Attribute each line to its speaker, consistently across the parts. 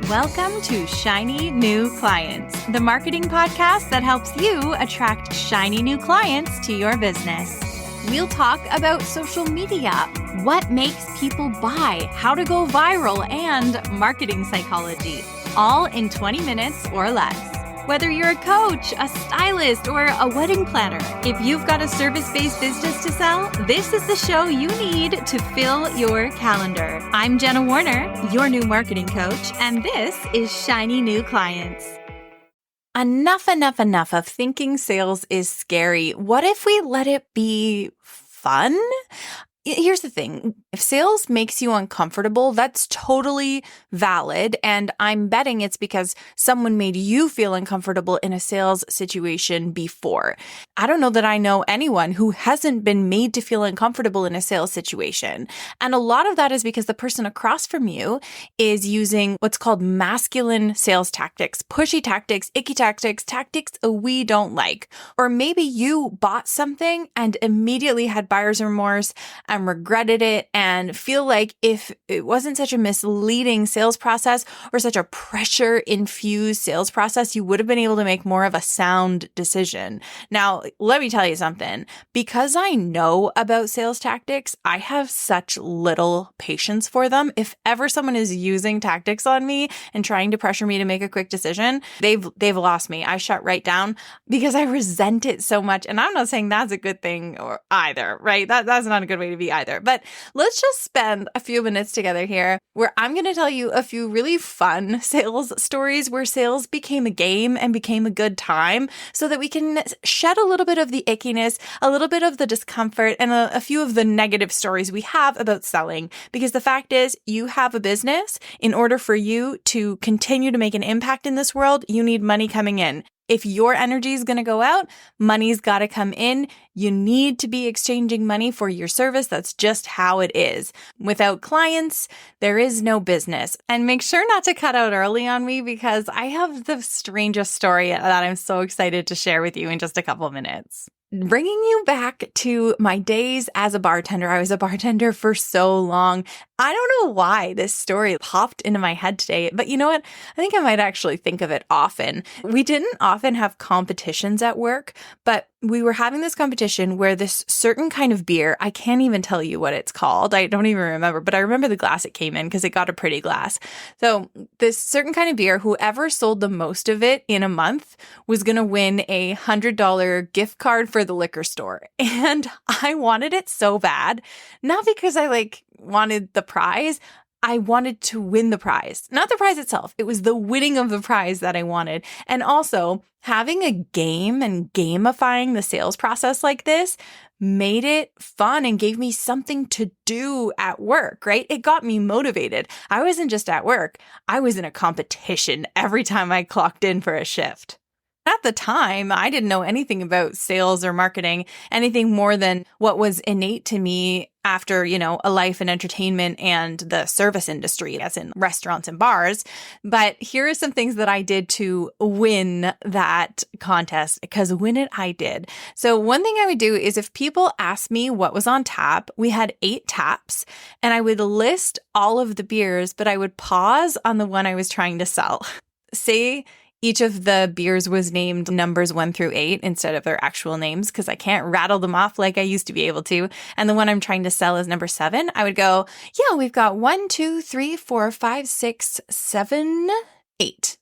Speaker 1: Welcome to Shiny New Clients, the marketing podcast that helps you attract shiny new clients to your business. We'll talk about social media, what makes people buy, how to go viral, and marketing psychology, all in 20 minutes or less. Whether you're a coach, a stylist, or a wedding planner, if you've got a service-based business to sell, this is the show you need to fill your calendar. I'm Jenna Warner, your new marketing coach, and this is Shiny New Clients. Enough of thinking sales is scary. What if we let it be fun? Here's the thing. If sales makes you uncomfortable, that's totally valid. And I'm betting it's because someone made you feel uncomfortable in a sales situation before. I don't know that I know anyone who hasn't been made to feel uncomfortable in a sales situation. And a lot of that is because the person across from you is using what's called masculine sales tactics, pushy tactics, icky tactics, tactics we don't like. Or maybe you bought something and immediately had buyer's remorse and regretted it and feel like if it wasn't such a misleading sales process or such a pressure-infused sales process, you would have been able to make more of a sound decision. Now, let me tell you something. Because I know about sales tactics, I have such little patience for them. If ever someone is using tactics on me and trying to pressure me to make a quick decision, they've lost me. I shut right down because I resent it so much. And I'm not saying that's a good thing or either, right? That's not a good way to be either. But let's just spend a few minutes together here where I'm going to tell you a few really fun sales stories where sales became a game and became a good time so that we can shed a little bit of the ickiness, a little bit of the discomfort, and a few of the negative stories we have about selling. Because the fact is, you have a business. In order for you to continue to make an impact in this world, you need money coming in. If your energy is going to go out, money's got to come in. You need to be exchanging money for your service. That's just how it is. Without clients, there is no business. And make sure not to cut out early on me because I have the strangest story that I'm so excited to share with you in just a couple of minutes. Bringing you back to my days as a bartender. I was a bartender for so long. I don't know why this story popped into my head today, but you know what? I think I might actually think of it often. We didn't often have competitions at work, but we were having this competition where this certain kind of beer, I can't even tell you what it's called. I don't even remember, but I remember the glass it came in because it got a pretty glass. So this certain kind of beer, whoever sold the most of it in a month was going to win a $100 gift card for the liquor store. And I wanted it so bad, not because I wanted the prize. I wanted to win the prize, not the prize itself. It was the winning of the prize that I wanted. And also having a game and gamifying the sales process like this made it fun and gave me something to do at work, right? It got me motivated. I wasn't just at work. I was in a competition every time I clocked in for a shift. At the time, I didn't know anything about sales or marketing, anything more than what was innate to me after, a life in entertainment and the service industry, as in restaurants and bars. But here are some things that I did to win that contest, because win it I did. So one thing I would do is if people asked me what was on tap, we had 8 taps, and I would list all of the beers, but I would pause on the one I was trying to sell. Say each of the beers was named numbers 1 through 8 instead of their actual names because I can't rattle them off like I used to be able to. And the one I'm trying to sell is number 7. I would go, yeah, we've got 1, 2, 3, 4, 5, 6, 7, 8.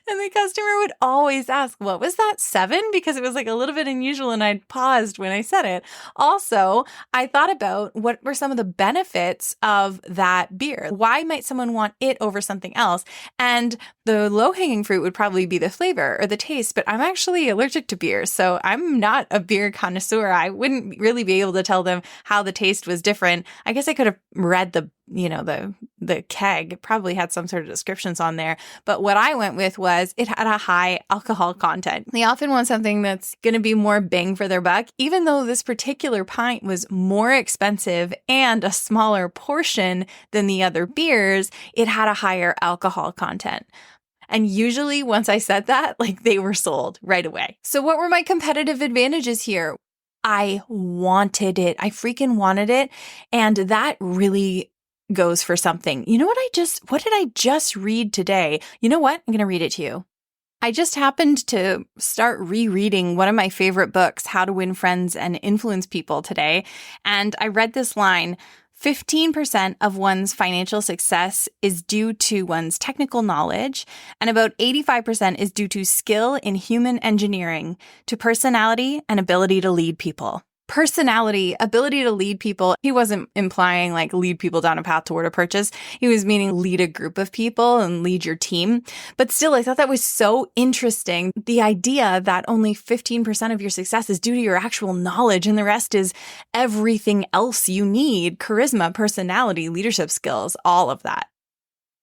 Speaker 1: And the customer would always ask, what was that 7? Because it was a little bit unusual and I'd paused when I said it. Also, I thought about what were some of the benefits of that beer. Why might someone want it over something else? And the low-hanging fruit would probably be the flavor or the taste, but I'm actually allergic to beer. So I'm not a beer connoisseur. I wouldn't really be able to tell them how the taste was different. I guess I could have read the keg. It probably had some sort of descriptions on there. But what I went with was it had a high alcohol content. They often want something that's going to be more bang for their buck, even though this particular pint was more expensive and a smaller portion than the other beers, it had a higher alcohol content. And usually once I said that, they were sold right away. So what were my competitive advantages here? I wanted it. I freaking wanted it. And that really goes for something. You know what did I just read today? You know what? I'm going to read it to you. I just happened to start rereading one of my favorite books, How to Win Friends and Influence People, today. And I read this line, 15% of one's financial success is due to one's technical knowledge, and about 85% is due to skill in human engineering, to personality and ability to lead people. Personality, ability to lead people. He wasn't implying like lead people down a path toward a purchase. He was meaning lead a group of people and lead your team. But still, I thought that was so interesting. The idea that only 15% of your success is due to your actual knowledge and the rest is everything else you need. Charisma, personality, leadership skills, all of that.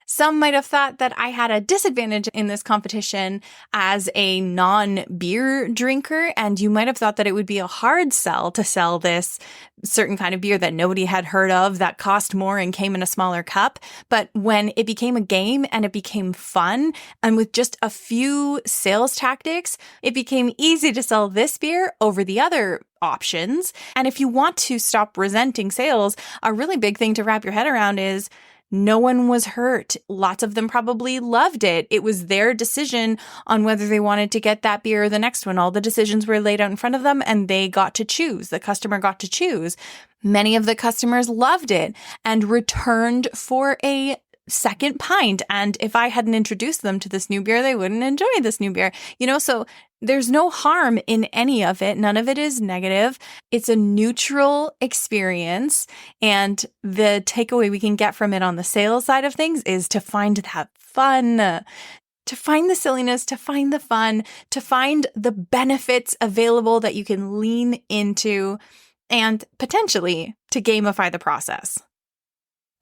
Speaker 1: Some might have thought that I had a disadvantage in this competition as a non-beer drinker, and you might have thought that it would be a hard sell to sell this certain kind of beer that nobody had heard of, that cost more and came in a smaller cup. But when it became a game and it became fun, and with just a few sales tactics, it became easy to sell this beer over the other options. And if you want to stop resenting sales, a really big thing to wrap your head around is no one was hurt. Lots of them probably loved it. It was their decision on whether they wanted to get that beer or the next one. All the decisions were laid out in front of them and they got to choose. The customer got to choose. Many of the customers loved it and returned for a second pint. And if I hadn't introduced them to this new beer, they wouldn't enjoy this new beer. So there's no harm in any of it. None of it is negative. It's a neutral experience. And the takeaway we can get from it on the sales side of things is to find that fun, to find the silliness, to find the fun, to find the benefits available that you can lean into, and potentially to gamify the process.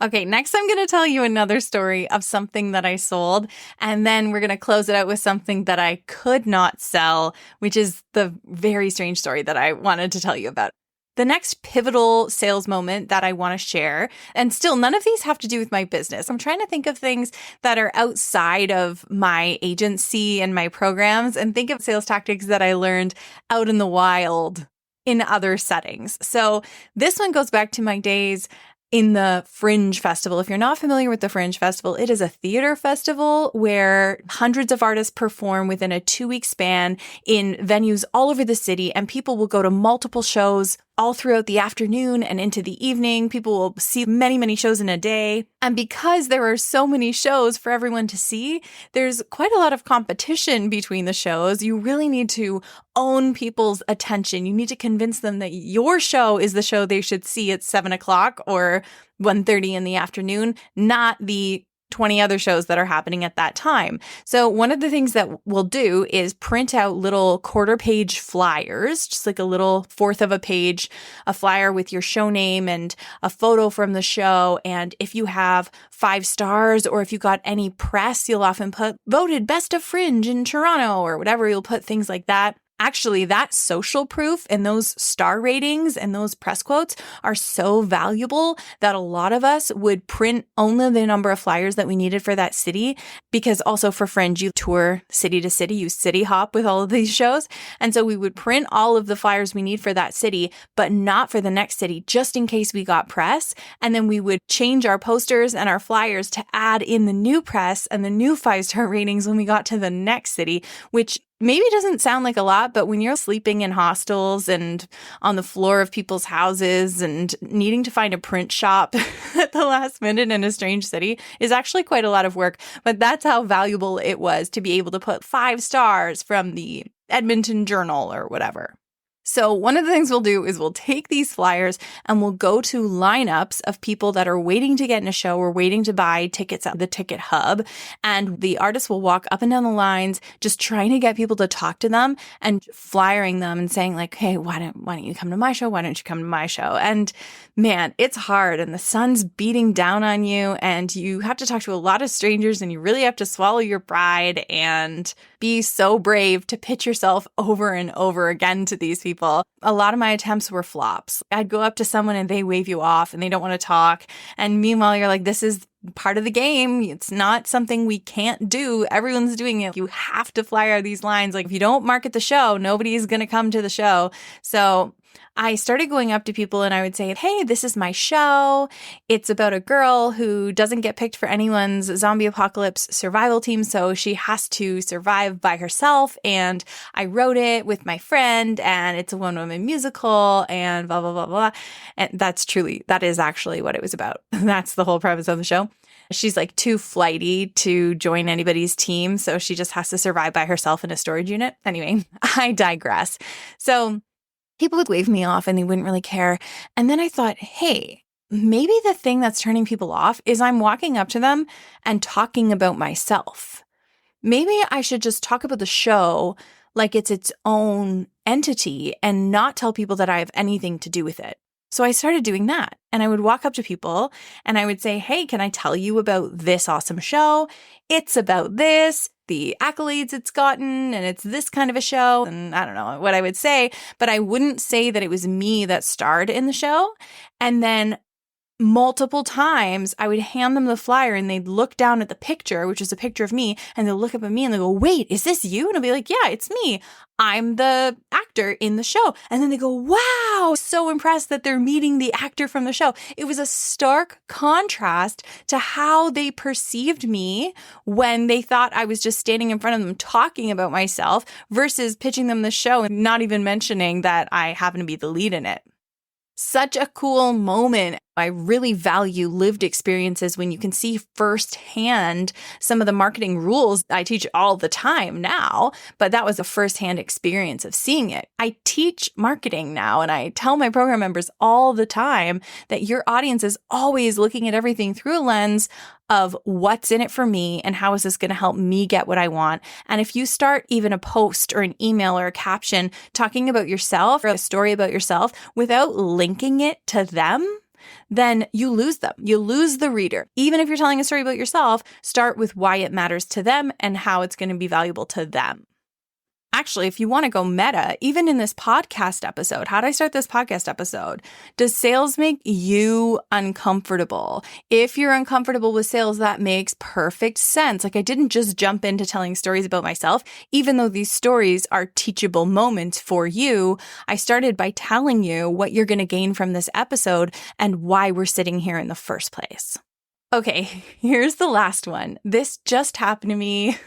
Speaker 1: Okay, next I'm going to tell you another story of something that I sold, and then we're going to close it out with something that I could not sell, which is the very strange story that I wanted to tell you about. The next pivotal sales moment that I want to share, and still none of these have to do with my business. I'm trying to think of things that are outside of my agency and my programs, and think of sales tactics that I learned out in the wild in other settings. So this one goes back to my days in the Fringe Festival. If you're not familiar with the Fringe Festival, it is a theater festival where hundreds of artists perform within a 2-week span in venues all over the city, and people will go to multiple shows all throughout the afternoon and into the evening. People will see many, many shows in a day. And because there are so many shows for everyone to see, there's quite a lot of competition between the shows. You really need to own people's attention. You need to convince them that your show is the show they should see at 7:00 or 1:30 in the afternoon, not the 20 other shows that are happening at that time. So one of the things that we'll do is print out little quarter-page flyers, just like a little fourth of a page, a flyer with your show name and a photo from the show. And if you have 5 stars or if you got any press, you'll often put voted best of Fringe in Toronto or whatever. You'll put things like that. Actually, that social proof and those star ratings and those press quotes are so valuable that a lot of us would print only the number of flyers that we needed for that city, because also for Fringe, you tour city to city, you city hop with all of these shows. And so we would print all of the flyers we need for that city, but not for the next city, just in case we got press. And then we would change our posters and our flyers to add in the new press and the new 5-star ratings when we got to the next city, which maybe doesn't sound like a lot, but when you're sleeping in hostels and on the floor of people's houses and needing to find a print shop at the last minute in a strange city is actually quite a lot of work. But that's how valuable it was to be able to put 5 stars from the Edmonton Journal or whatever. So one of the things we'll do is we'll take these flyers and we'll go to lineups of people that are waiting to get in a show or waiting to buy tickets at the ticket hub. And the artists will walk up and down the lines, just trying to get people to talk to them and flyering them and saying like, hey, why don't you come to my show? Why don't you come to my show? And man, it's hard and the sun's beating down on you and you have to talk to a lot of strangers and you really have to swallow your pride and be so brave to pitch yourself over and over again to these people. A lot of my attempts were flops. I'd go up to someone and they wave you off and they don't want to talk. And meanwhile, you're like, this is part of the game. It's not something we can't do. Everyone's doing it. You have to flyer these lines. Like if you don't market the show, nobody is going to come to the show. So I started going up to people and I would say, hey, this is my show. It's about a girl who doesn't get picked for anyone's zombie apocalypse survival team, so she has to survive by herself. And I wrote it with my friend, and it's a one-woman musical, and blah, blah, blah, blah. And that is actually what it was about. That's the whole premise of the show. She's like too flighty to join anybody's team, so she just has to survive by herself in a storage unit. Anyway, I digress. So people would wave me off and they wouldn't really care. And then I thought, hey, maybe the thing that's turning people off is I'm walking up to them and talking about myself. Maybe I should just talk about the show like it's its own entity and not tell people that I have anything to do with it. So I started doing that, and I would walk up to people and I would say, hey, can I tell you about this awesome show? It's about this, the accolades it's gotten, and it's this kind of a show. And I don't know what I would say, but I wouldn't say that it was me that starred in the show. And then multiple times I would hand them the flyer and they'd look down at the picture, which is a picture of me, and they'll look up at me and they'll go, wait, is this you? And I'll be like, yeah, it's me. I'm the actor in the show. And then they go, wow, so impressed that they're meeting the actor from the show. It was a stark contrast to how they perceived me when they thought I was just standing in front of them talking about myself versus pitching them the show and not even mentioning that I happen to be the lead in it. Such a cool moment. I really value lived experiences when you can see firsthand some of the marketing rules I teach all the time now, but that was a firsthand experience of seeing it. I teach marketing now, and I tell my program members all the time that your audience is always looking at everything through a lens of what's in it for me and how is this going to help me get what I want. And if you start even a post or an email or a caption talking about yourself or a story about yourself without linking it to them, then you lose them. You lose the reader. Even if you're telling a story about yourself, start with why it matters to them and how it's going to be valuable to them. Actually, if you want to go meta, even in this podcast episode, how did I start this podcast episode? Does sales make you uncomfortable? If you're uncomfortable with sales, that makes perfect sense. Like, I didn't just jump into telling stories about myself, even though these stories are teachable moments for you. I started by telling you what you're going to gain from this episode and why we're sitting here in the first place. Okay, here's the last one. This just happened to me.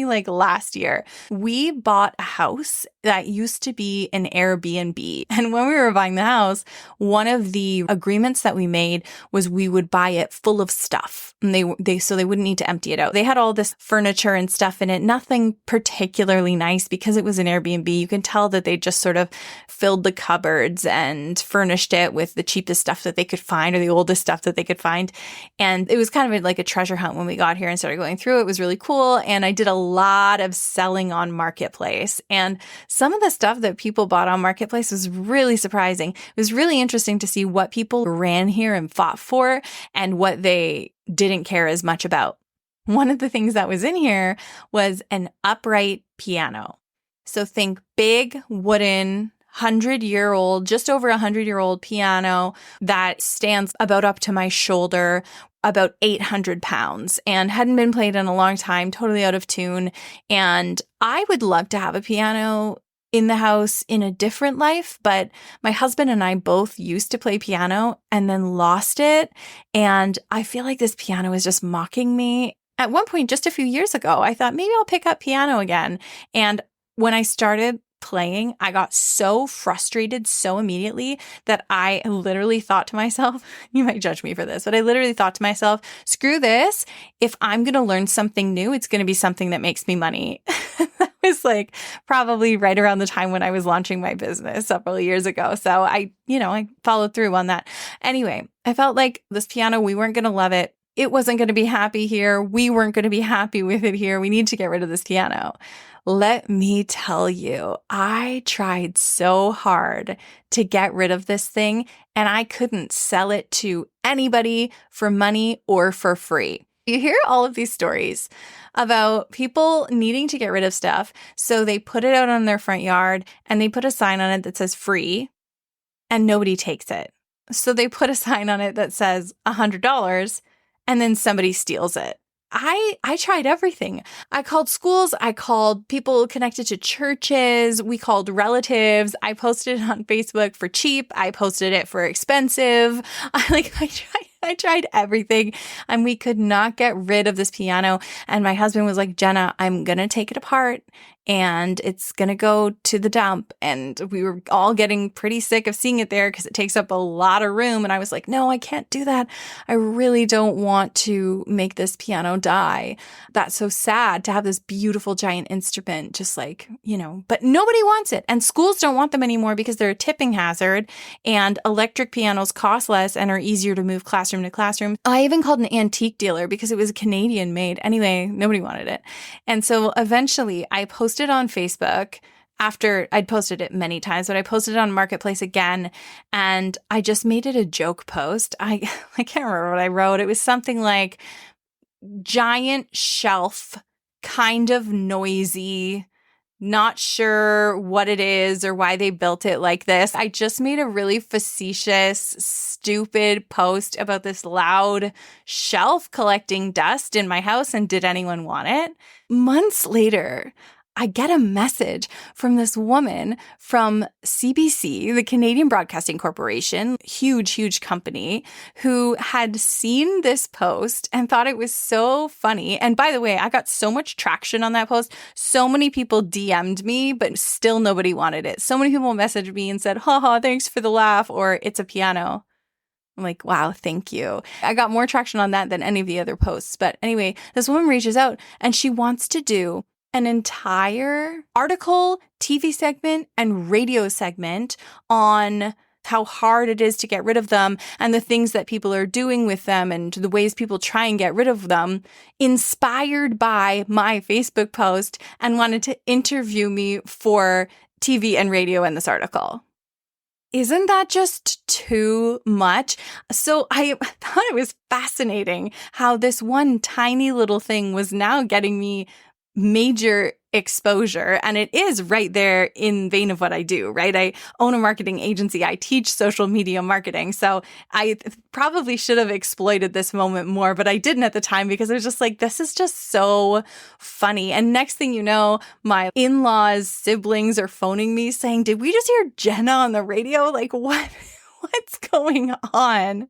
Speaker 1: Like last year. We bought a house that used to be an Airbnb. And when we were buying the house, one of the agreements that we made was we would buy it full of stuff. And so they wouldn't need to empty it out. They had all this furniture and stuff in it, nothing particularly nice because it was an Airbnb. You can tell that they just sort of filled the cupboards and furnished it with the cheapest stuff that they could find or the oldest stuff that they could find. And it was kind of like a treasure hunt when we got here and started going through. It was really cool. And I did a lot of selling on Marketplace. And some of the stuff that people bought on Marketplace was really surprising. It was really interesting to see what people ran here and fought for and what they didn't care as much about. One of the things that was in here was an upright piano. So think big wooden 100-year-old, just over 100-year-old piano that stands about up to my shoulder, about 800 pounds, and hadn't been played in a long time, totally out of tune. And I would love to have a piano in the house in a different life, but my husband and I both used to play piano and then lost it. And I feel like this piano is just mocking me. At one point, just a few years ago, I thought maybe I'll pick up piano again. And when I started playing, I got so frustrated so immediately that I literally thought to myself, you might judge me for this, but I literally thought to myself, screw this. If I'm going to learn something new, it's going to be something that makes me money. That was like probably right around the time when I was launching my business several years ago. So I followed through on that. Anyway, I felt like this piano, we weren't going to love it. It wasn't going to be happy here. We weren't going to be happy with it here. We need to get rid of this piano. Let me tell you, I tried so hard to get rid of this thing, and I couldn't sell it to anybody for money or for free. You hear all of these stories about people needing to get rid of stuff, so they put it out on their front yard and they put a sign on it that says free, and nobody takes it. So they put a sign on it that says $100, and then somebody steals it. I tried everything. I called schools. I called people connected to churches. We called relatives. I posted it on Facebook for cheap. I posted it for expensive. I tried everything, and we could not get rid of this piano. And my husband was like, Jenna, I'm going to take it apart and it's going to go to the dump. And we were all getting pretty sick of seeing it there because it takes up a lot of room. And I was like, no, I can't do that. I really don't want to make this piano die. That's so sad to have this beautiful giant instrument, just like, but nobody wants it. And schools don't want them anymore because they're a tipping hazard, and electric pianos cost less and are easier to move classroom to classroom. I even called an antique dealer because it was Canadian made. Anyway, nobody wanted it. And so eventually I posted on Facebook after I'd posted it many times, but I posted it on Marketplace again, and I just made it a joke post. I can't remember what I wrote. It was something like giant shelf, kind of noisy, not sure what it is or why they built it like this. I just made a really facetious, stupid post about this loud shelf collecting dust in my house, and did anyone want it? Months later, I get a message from this woman from CBC, the Canadian Broadcasting Corporation, huge company, who had seen this post and thought it was so funny. And by the way, I got so much traction on that post. So many people DM'd me, but still nobody wanted it. So many people messaged me and said, haha, thanks for the laugh, or it's a piano. I'm like, wow, thank you. I got more traction on that than any of the other posts. But anyway, this woman reaches out and she wants to do an entire article, TV segment, and radio segment on how hard it is to get rid of them and the things that people are doing with them and the ways people try and get rid of them, inspired by my Facebook post, and wanted to interview me for TV and radio in this article. Isn't that just too much? So I thought it was fascinating how this one tiny little thing was now getting me major exposure. And it is right there in vein of what I do, right? I own a marketing agency. I teach social media marketing. So I probably should have exploited this moment more, but I didn't at the time because I was just like, this is just so funny. And next thing you know, my in-laws, siblings are phoning me saying, did we just hear Jenna on the radio? Like, what's going on?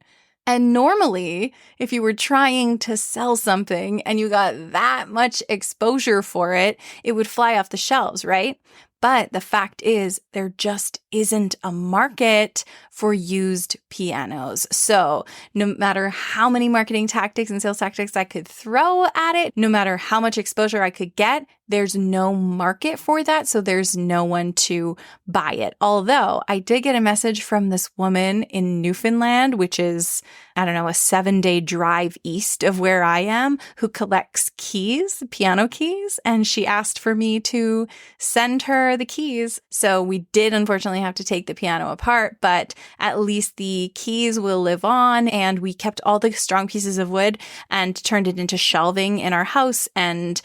Speaker 1: And normally, if you were trying to sell something and you got that much exposure for it, it would fly off the shelves, right? But the fact is, there just isn't a market for used pianos. So no matter how many marketing tactics and sales tactics I could throw at it, no matter how much exposure I could get, there's no market for that. So there's no one to buy it. Although I did get a message from this woman in Newfoundland, which is, a 7-day drive east of where I am, who collects keys, piano keys. And she asked for me to send her the keys. So we did unfortunately have to take the piano apart, but at least the keys will live on. And we kept all the strong pieces of wood and turned it into shelving in our house. And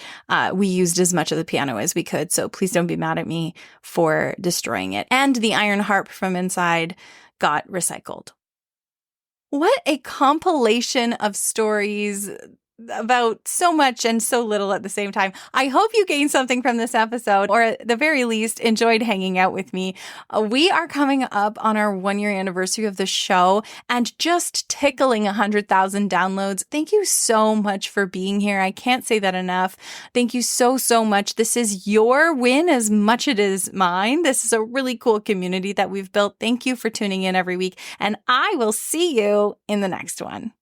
Speaker 1: we used as much of the piano as we could. So please don't be mad at me for destroying it. And the iron harp from inside got recycled. What a compilation of stories about so much and so little at the same time. I hope you gained something from this episode, or at the very least, enjoyed hanging out with me. We are coming up on our 1-year anniversary of the show and just tickling 100,000 downloads. Thank you so much for being here. I can't say that enough. Thank you so much. This is your win as much as it is mine. This is a really cool community that we've built. Thank you for tuning in every week, and I will see you in the next one.